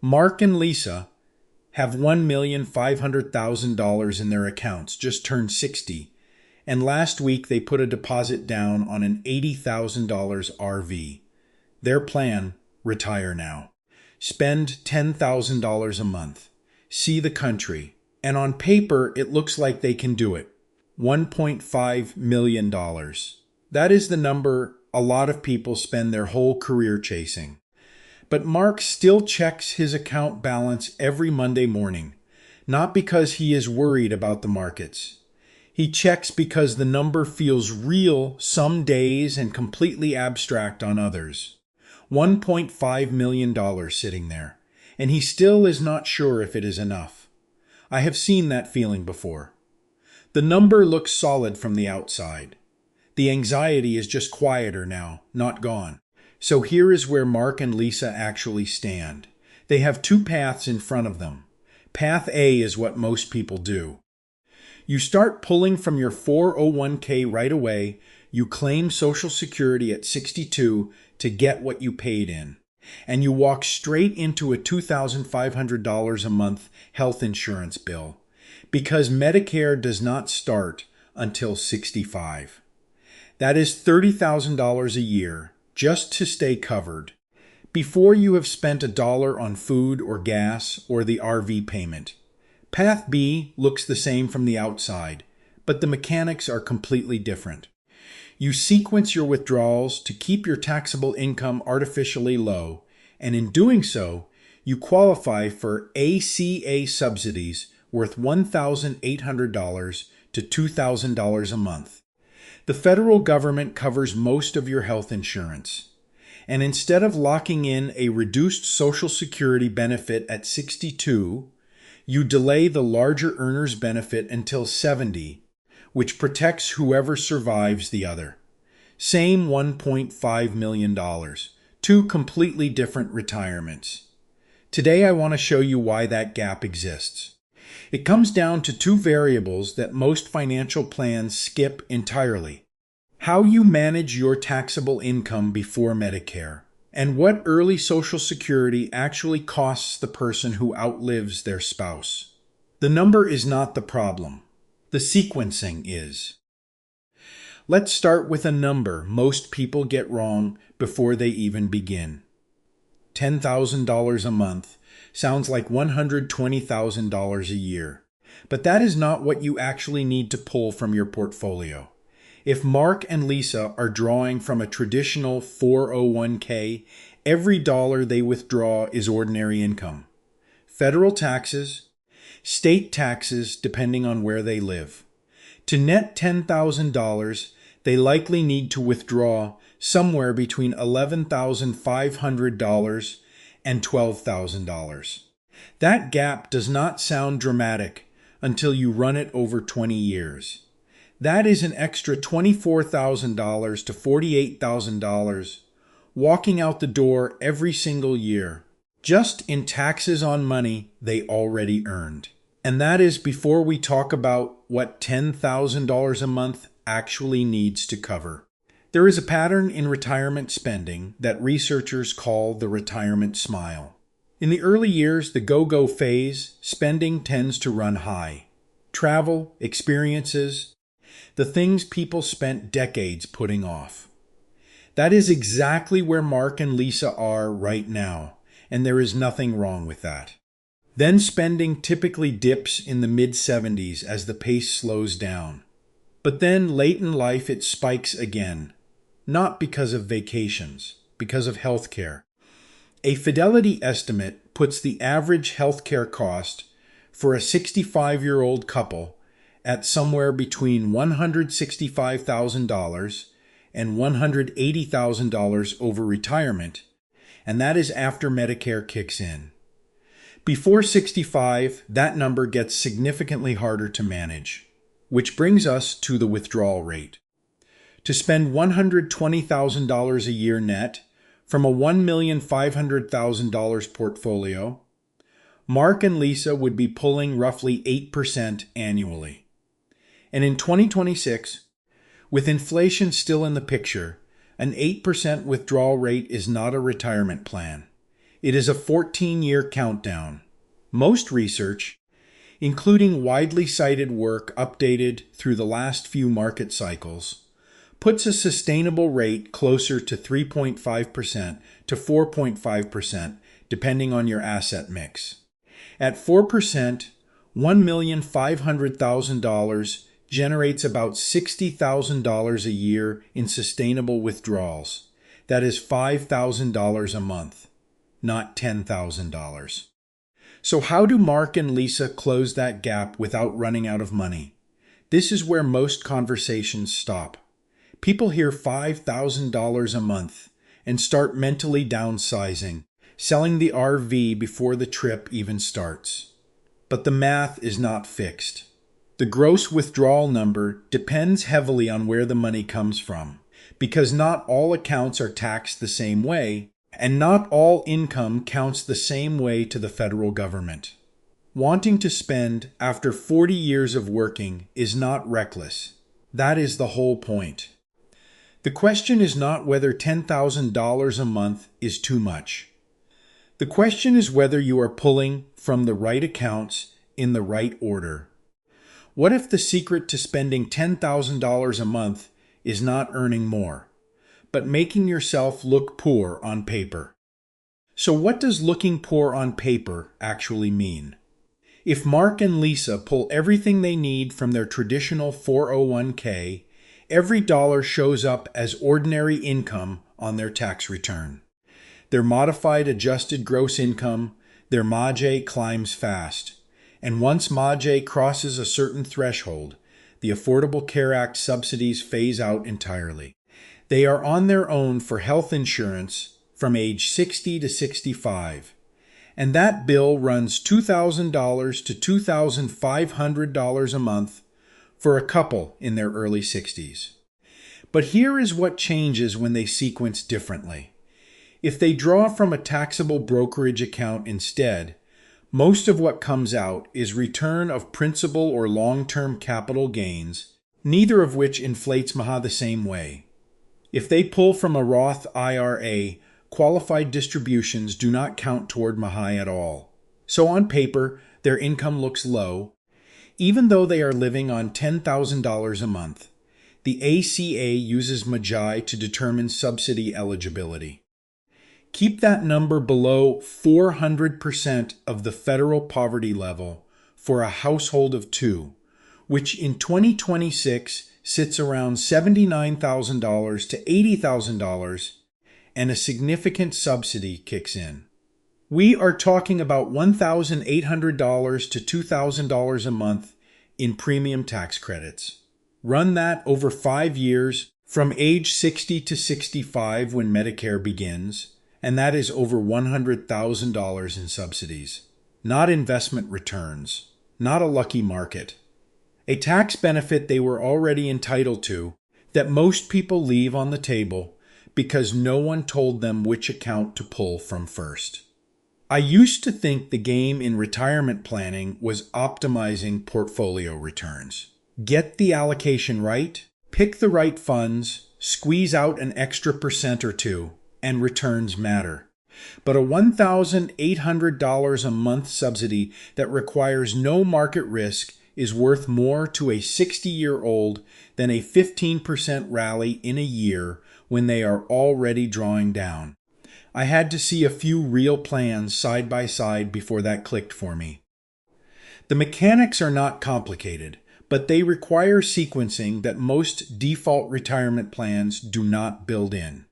Mark and Lisa have $1,500,000 in their accounts, just turned 60, and last week they put a deposit down on an $80,000 RV. Their plan, retire now. Spend $10,000 a month. See the country. And on paper, it looks like they can do it. $1.5 million. That is the number a lot of people spend their whole career chasing. But Mark still checks his account balance every Monday morning, not because he is worried about the markets. He checks because the number feels real some days and completely abstract on others. $1.5 million sitting there, and he still is not sure if it is enough. I have seen that feeling before. The number looks solid from the outside. The anxiety is just quieter now, not gone. So here is where Mark and Lisa actually stand. They have two paths in front of them. Path A is what most people do. You start pulling from your 401k right away. You claim Social Security at 62 to get what you paid in. And you walk straight into a $2,500 a month health insurance bill because Medicare does not start until 65. That is $30,000 a year just to stay covered before you have spent $1 on food or gas or the RV payment. Path B looks the same from the outside, but the mechanics are completely different. You sequence your withdrawals to keep your taxable income artificially low, and in doing so, you qualify for ACA subsidies worth $1,800 to $2,000 a month. The federal government covers most of your health insurance. And instead of locking in a reduced Social Security benefit at 62, you delay the larger earner's benefit until 70, which protects whoever survives the other. Same $1.5 million, two completely different retirements. Today I want to show you why that gap exists. It comes down to two variables that most financial plans skip entirely. How you manage your taxable income before Medicare, and what early Social Security actually costs the person who outlives their spouse. The number is not the problem. The sequencing is. Let's start with a number most people get wrong before they even begin. $10,000 a month sounds like $120,000 a year, but that is not what you actually need to pull from your portfolio. If Mark and Lisa are drawing from a traditional 401k, every dollar they withdraw is ordinary income. Federal taxes, state taxes depending on where they live. To net $10,000, they likely need to withdraw somewhere between $11,500 and $12,000. That gap does not sound dramatic until you run it over 20 years. That is an extra $24,000 to $48,000 walking out the door every single year, just in taxes on money they already earned. And that is before we talk about what $10,000 a month actually needs to cover. There is a pattern in retirement spending that researchers call the retirement smile. In the early years, the go-go phase, spending tends to run high. Travel, experiences, the things people spent decades putting off. That is exactly where Mark and Lisa are right now, and there is nothing wrong with that. Then spending typically dips in the mid-70s as the pace slows down. But then late in life it spikes again, not because of vacations, because of healthcare. A Fidelity estimate puts the average healthcare cost for a 65-year-old couple at somewhere between $165,000 and $180,000 over retirement, and that is after Medicare kicks in. Before 65, that number gets significantly harder to manage, which brings us to the withdrawal rate. To spend $120,000 a year net from a $1,500,000 portfolio, Mark and Lisa would be pulling roughly 8% annually. And in 2026, with inflation still in the picture, an 8% withdrawal rate is not a retirement plan. It is a 14-year countdown. Most research, including widely cited work updated through the last few market cycles, puts a sustainable rate closer to 3.5% to 4.5%, depending on your asset mix. At 4%, $1,500,000 generates about $60,000 a year in sustainable withdrawals. That is $5,000 a month, not $10,000. So how do Mark and Lisa close that gap without running out of money? This is where most conversations stop. People hear $5,000 a month and start mentally downsizing, selling the RV before the trip even starts. But the math is not fixed. The gross withdrawal number depends heavily on where the money comes from, because not all accounts are taxed the same way, and not all income counts the same way to the federal government. Wanting to spend after 40 years of working is not reckless. That is the whole point. The question is not whether $10,000 a month is too much. The question is whether you are pulling from the right accounts in the right order. What if the secret to spending $10,000 a month is not earning more, but making yourself look poor on paper? So what does looking poor on paper actually mean? If Mark and Lisa pull everything they need from their traditional 401k, every dollar shows up as ordinary income on their tax return. Their modified adjusted gross income, their MAGI, climbs fast. And once MAGI crosses a certain threshold, the Affordable Care Act subsidies phase out entirely. They are on their own for health insurance from age 60 to 65. And that bill runs $2,000 to $2,500 a month for a couple in their early 60s. But here is what changes when they sequence differently. If they draw from a taxable brokerage account instead, most of what comes out is return of principal or long-term capital gains, neither of which inflates MAGI the same way. If they pull from a Roth IRA, qualified distributions do not count toward MAGI at all. So on paper, their income looks low, even though they are living on $10,000 a month. The ACA uses MAGI to determine subsidy eligibility. Keep that number below 400% of the federal poverty level for a household of two, which in 2026 sits around $79,000 to $80,000, and a significant subsidy kicks in. We are talking about $1,800 to $2,000 a month in premium tax credits. Run that over 5 years from age 60 to 65 when Medicare begins, and that is over $100,000 in subsidies. Not investment returns, not a lucky market. A tax benefit they were already entitled to that most people leave on the table because no one told them which account to pull from first. I used to think the game in retirement planning was optimizing portfolio returns. Get the allocation right, pick the right funds, squeeze out an extra % or two, and returns matter. But a $1,800 a month subsidy that requires no market risk is worth more to a 60-year-old than a 15% rally in a year when they are already drawing down. I had to see a few real plans side by side before that clicked for me. The mechanics are not complicated, but they require sequencing that most default retirement plans do not build in.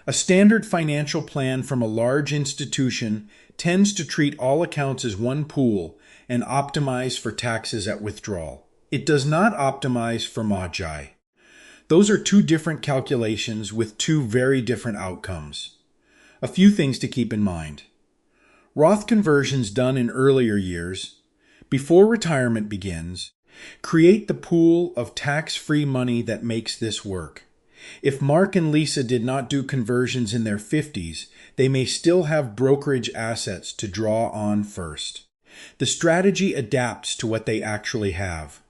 A standard financial plan from a large institution tends to treat all accounts as one pool and optimize for taxes at withdrawal. It does not optimize for MAGI. Those are two different calculations with two very different outcomes. A few things to keep in mind. Roth conversions done in earlier years, before retirement begins, create the pool of tax-free money that makes this work. If Mark and Lisa did not do conversions in their 50s, they may still have brokerage assets to draw on first. The strategy adapts to what they actually have.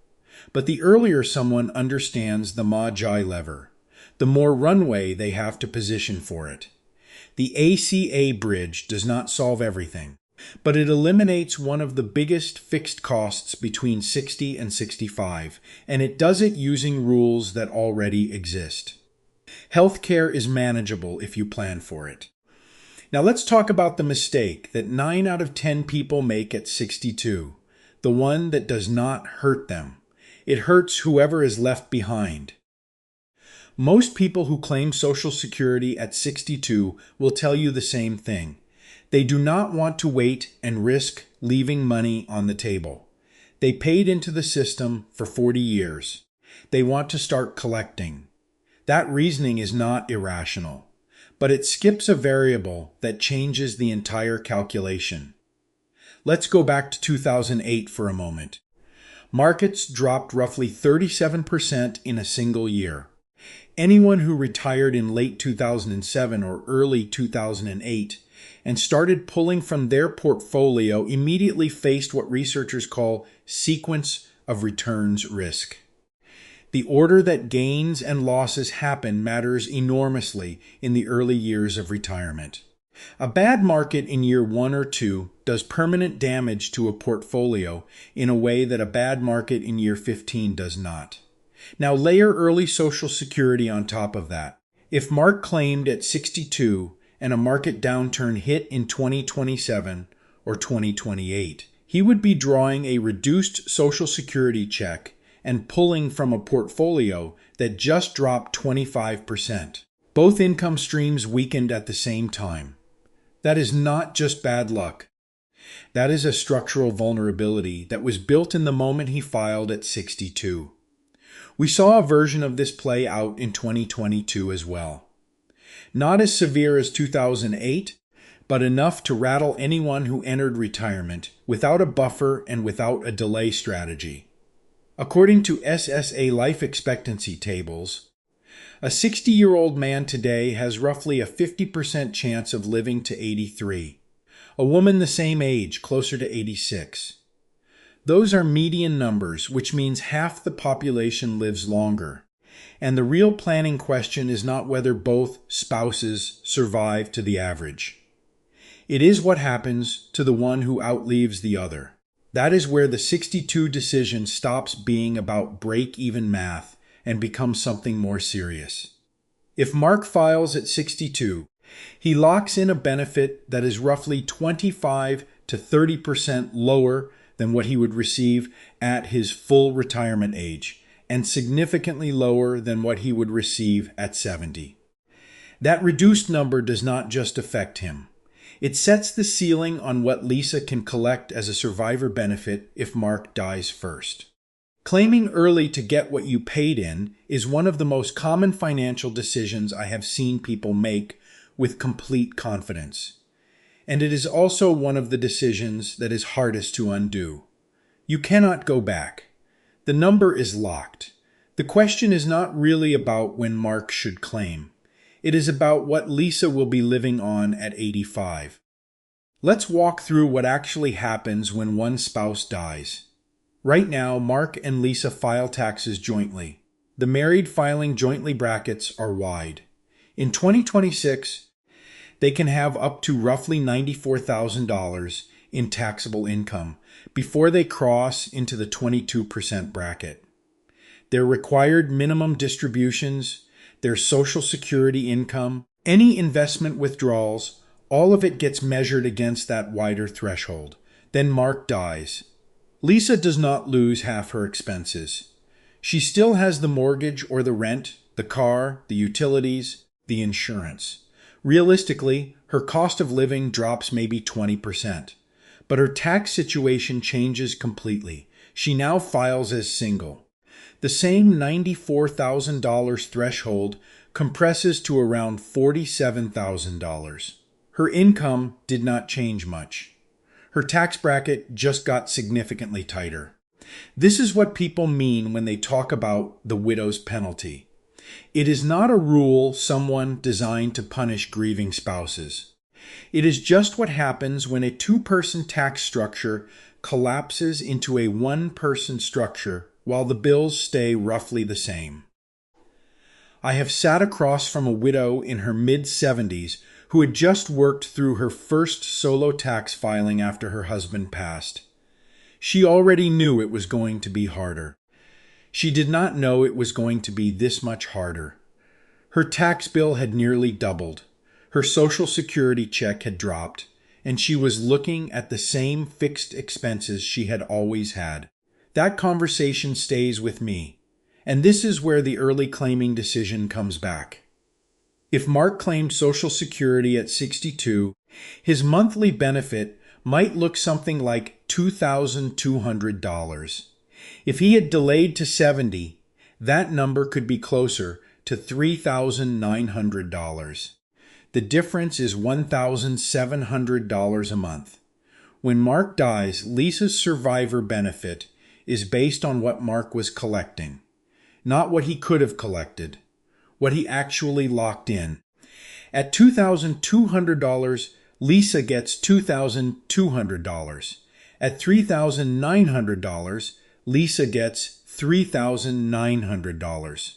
But the earlier someone understands the MAGI lever, the more runway they have to position for it. The ACA Bridge does not solve everything, but it eliminates one of the biggest fixed costs between 60 and 65, and it does it using rules that already exist. Healthcare is manageable if you plan for it. Now let's talk about the mistake that 9 out of 10 people make at 62, the one that does not hurt them. It hurts whoever is left behind. Most people who claim Social Security at 62 will tell you the same thing. They do not want to wait and risk leaving money on the table. They paid into the system for 40 years. They want to start collecting. That reasoning is not irrational, but it skips a variable that changes the entire calculation. Let's go back to 2008 for a moment. Markets dropped roughly 37% in a single year. Anyone who retired in late 2007 or early 2008 and started pulling from their portfolio immediately faced what researchers call sequence of returns risk. The order that gains and losses happen matters enormously in the early years of retirement. A bad market in year 1 or 2 does permanent damage to a portfolio in a way that a bad market in year 15 does not. Now layer early Social Security on top of that. If Mark claimed at 62 and a market downturn hit in 2027 or 2028, he would be drawing a reduced Social Security check and pulling from a portfolio that just dropped 25%. Both income streams weakened at the same time. That is not just bad luck. That is a structural vulnerability that was built in the moment he filed at 62. We saw a version of this play out in 2022 as well. Not as severe as 2008, but enough to rattle anyone who entered retirement without a buffer and without a delay strategy. According to SSA life expectancy tables, a 60-year-old man today has roughly a 50% chance of living to 83. A woman the same age, closer to 86. Those are median numbers, which means half the population lives longer. And the real planning question is not whether both spouses survive to the average. It is what happens to the one who outlives the other. That is where the 62 decision stops being about break-even math and becomes something more serious. If Mark files at 62, he locks in a benefit that is roughly 25 to 30% lower than what he would receive at his full retirement age, and significantly lower than what he would receive at 70. That reduced number does not just affect him. It sets the ceiling on what Lisa can collect as a survivor benefit if Mark dies first. Claiming early to get what you paid in is one of the most common financial decisions I have seen people make with complete confidence. And it is also one of the decisions that is hardest to undo. You cannot go back. The number is locked. The question is not really about when Mark should claim. It is about what Lisa will be living on at 85. Let's walk through what actually happens when one spouse dies. Right now, Mark and Lisa file taxes jointly. The married filing jointly brackets are wide. In 2026, they can have up to roughly $94,000 in taxable income before they cross into the 22% bracket. Their required minimum distributions, their Social Security income, any investment withdrawals, all of it gets measured against that wider threshold. Then Mark dies. Lisa does not lose half her expenses. She still has the mortgage or the rent, the car, the utilities, the insurance. Realistically, her cost of living drops maybe 20%. But her tax situation changes completely. She now files as single. The same $94,000 threshold compresses to around $47,000. Her income did not change much. Her tax bracket just got significantly tighter. This is what people mean when they talk about the widow's penalty. It is not a rule someone designed to punish grieving spouses. It is just what happens when a two-person tax structure collapses into a one-person structure while the bills stay roughly the same. I have sat across from a widow in her mid-70s who had just worked through her first solo tax filing after her husband passed. She already knew it was going to be harder. She did not know it was going to be this much harder. Her tax bill had nearly doubled. Her Social Security check had dropped, and she was looking at the same fixed expenses she had always had. That conversation stays with me, and this is where the early claiming decision comes back. If Mark claimed Social Security at 62, his monthly benefit might look something like $2,200. If he had delayed to 70, that number could be closer to $3,900. The difference is $1,700 a month. When Mark dies, Lisa's survivor benefit is based on what Mark was collecting, not what he could have collected, what he actually locked in. At $2,200, Lisa gets $2,200. At $3,900, Lisa gets $3,900.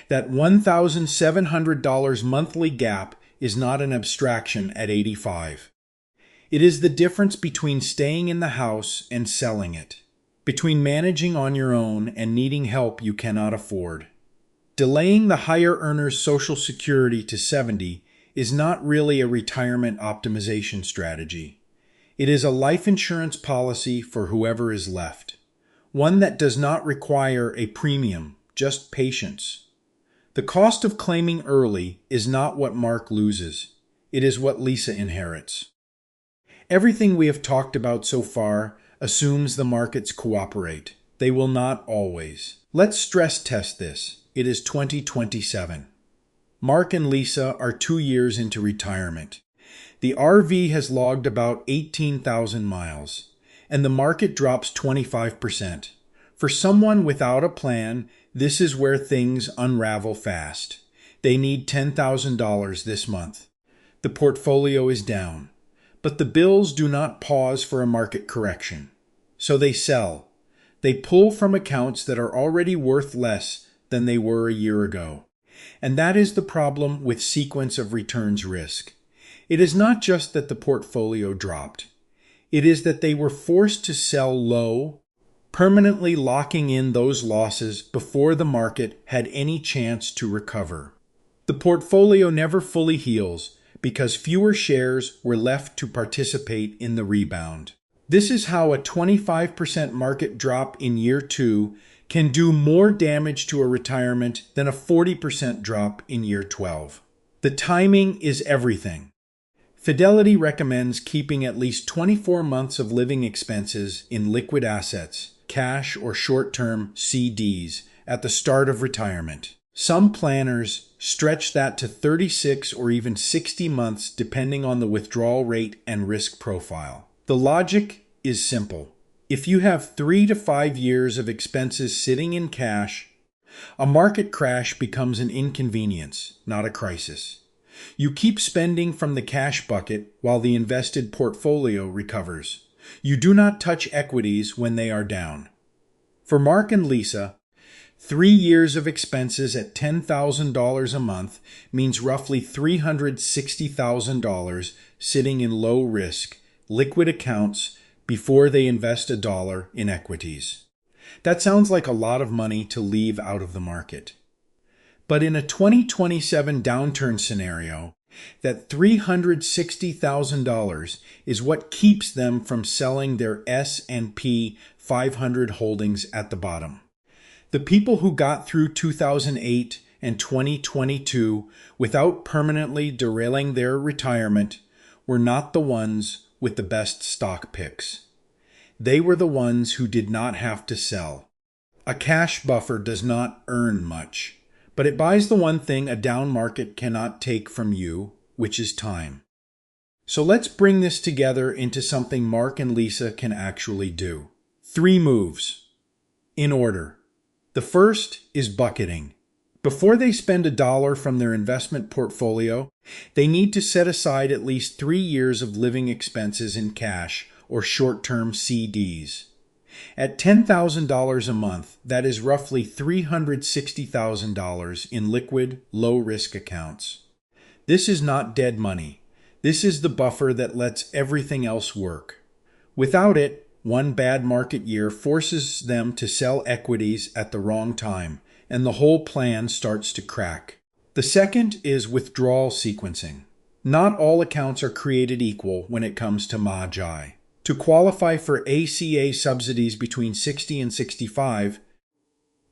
That $1,700 monthly gap is not an abstraction at 85. It is the difference between staying in the house and selling it, between managing on your own and needing help you cannot afford. Delaying the higher earner's Social Security to 70 is not really a retirement optimization strategy. It is a life insurance policy for whoever is left, one that does not require a premium, just patience. The cost of claiming early is not what Mark loses. It is what Lisa inherits. Everything we have talked about so far assumes the markets cooperate. They will not always. Let's stress test this. It is 2027. Mark and Lisa are 2 years into retirement. The RV has logged about 18,000 miles, and the market drops 25%. For someone without a plan, this is where things unravel fast. They need $10,000 this month. The portfolio is down, but the bills do not pause for a market correction. So they sell. They pull from accounts that are already worth less than they were a year ago. And that is the problem with sequence of returns risk. It is not just that the portfolio dropped. It is that they were forced to sell low, permanently locking in those losses before the market had any chance to recover. The portfolio never fully heals because fewer shares were left to participate in the rebound. This is how a 25% market drop in year 2 can do more damage to a retirement than a 40% drop in year 12. The timing is everything. Fidelity recommends keeping at least 24 months of living expenses in liquid assets, cash or short-term CDs, at the start of retirement. Some planners stretch that to 36 or even 60 months depending on the withdrawal rate and risk profile. The logic is simple. If you have 3 to 5 years of expenses sitting in cash, a market crash becomes an inconvenience, not a crisis. You keep spending from the cash bucket while the invested portfolio recovers. You do not touch equities when they are down. For Mark and Lisa, 3 years of expenses at $10,000 a month means roughly $360,000 sitting in low-risk, liquid accounts before they invest $1 in equities. That sounds like a lot of money to leave out of the market. But in a 2027 downturn scenario, that $360,000 is what keeps them from selling their S&P 500 holdings at the bottom. The people who got through 2008 and 2022 without permanently derailing their retirement were not the ones with the best stock picks. They were the ones who did not have to sell. A cash buffer does not earn much, but it buys the one thing a down market cannot take from you, which is time. So let's bring this together into something Mark and Lisa can actually do. 3 moves. In order. The first is bucketing. Before they spend $1 from their investment portfolio, they need to set aside at least 3 years of living expenses in cash or short-term CDs. At $10,000 a month, that is roughly $360,000 in liquid, low-risk accounts. This is not dead money. This is the buffer that lets everything else work. Without it, one bad market year forces them to sell equities at the wrong time, and the whole plan starts to crack. The second is withdrawal sequencing. Not all accounts are created equal when it comes to MAGI. To qualify for ACA subsidies between 60 and 65,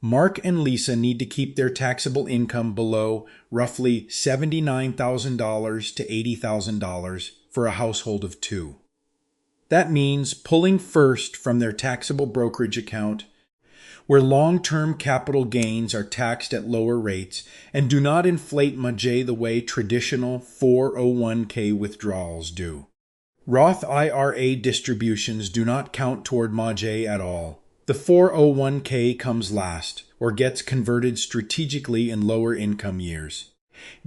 Mark and Lisa need to keep their taxable income below roughly $79,000 to $80,000 for a household of two. That means pulling first from their taxable brokerage account, where long-term capital gains are taxed at lower rates and do not inflate MAGI the way traditional 401k withdrawals do. Roth IRA distributions do not count toward MAGI at all. The 401k comes last, or gets converted strategically in lower income years.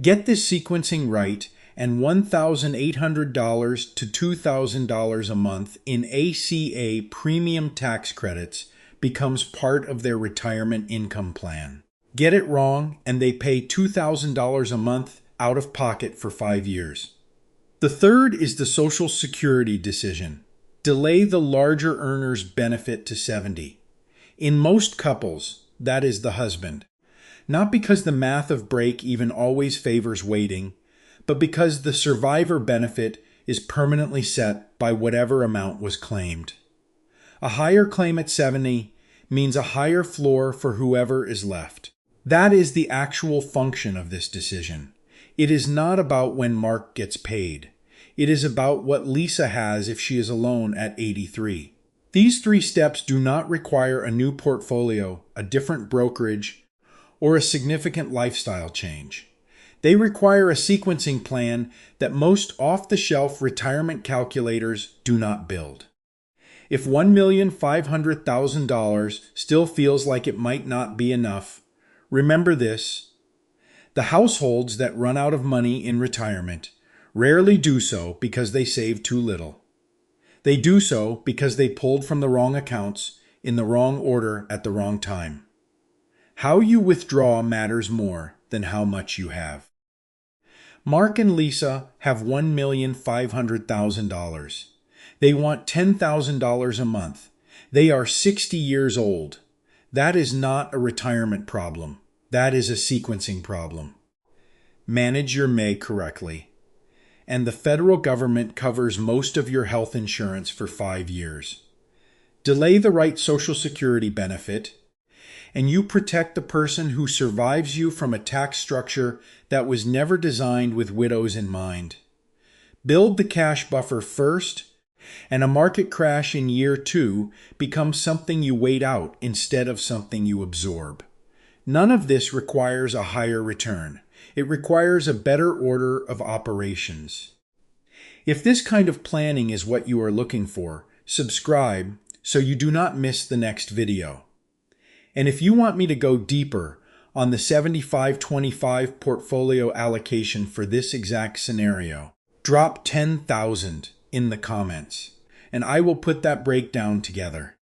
Get this sequencing right, and $1,800 to $2,000 a month in ACA premium tax credits becomes part of their retirement income plan. Get it wrong, and they pay $2,000 a month out of pocket for 5 years. The third is the Social Security decision. Delay the larger earner's benefit to 70. In most couples, that is the husband. Not because the math of break even always favors waiting, but because the survivor benefit is permanently set by whatever amount was claimed. A higher claim at 70 means a higher floor for whoever is left. That is the actual function of this decision. It is not about when Mark gets paid. It is about what Lisa has if she is alone at 83. These 3 steps do not require a new portfolio, a different brokerage, or a significant lifestyle change. They require a sequencing plan that most off-the-shelf retirement calculators do not build. If $1,500,000 still feels like it might not be enough, remember this: the households that run out of money in retirement rarely do so because they save too little. They do so because they pulled from the wrong accounts in the wrong order at the wrong time. How you withdraw matters more than how much you have. Mark and Lisa have $1,500,000. They want $10,000 a month. They are 60 years old. That is not a retirement problem. That is a sequencing problem. Manage your MAGI correctly. And the federal government covers most of your health insurance for 5 years. Delay the right Social Security benefit, and you protect the person who survives you from a tax structure that was never designed with widows in mind. Build the cash buffer first, and a market crash in year 2 becomes something you wait out instead of something you absorb. None of this requires a higher return. It requires a better order of operations. If this kind of planning is what you are looking for, subscribe so you do not miss the next video. And if you want me to go deeper on the 75-25 portfolio allocation for this exact scenario, drop 10,000 in the comments, and I will put that breakdown together.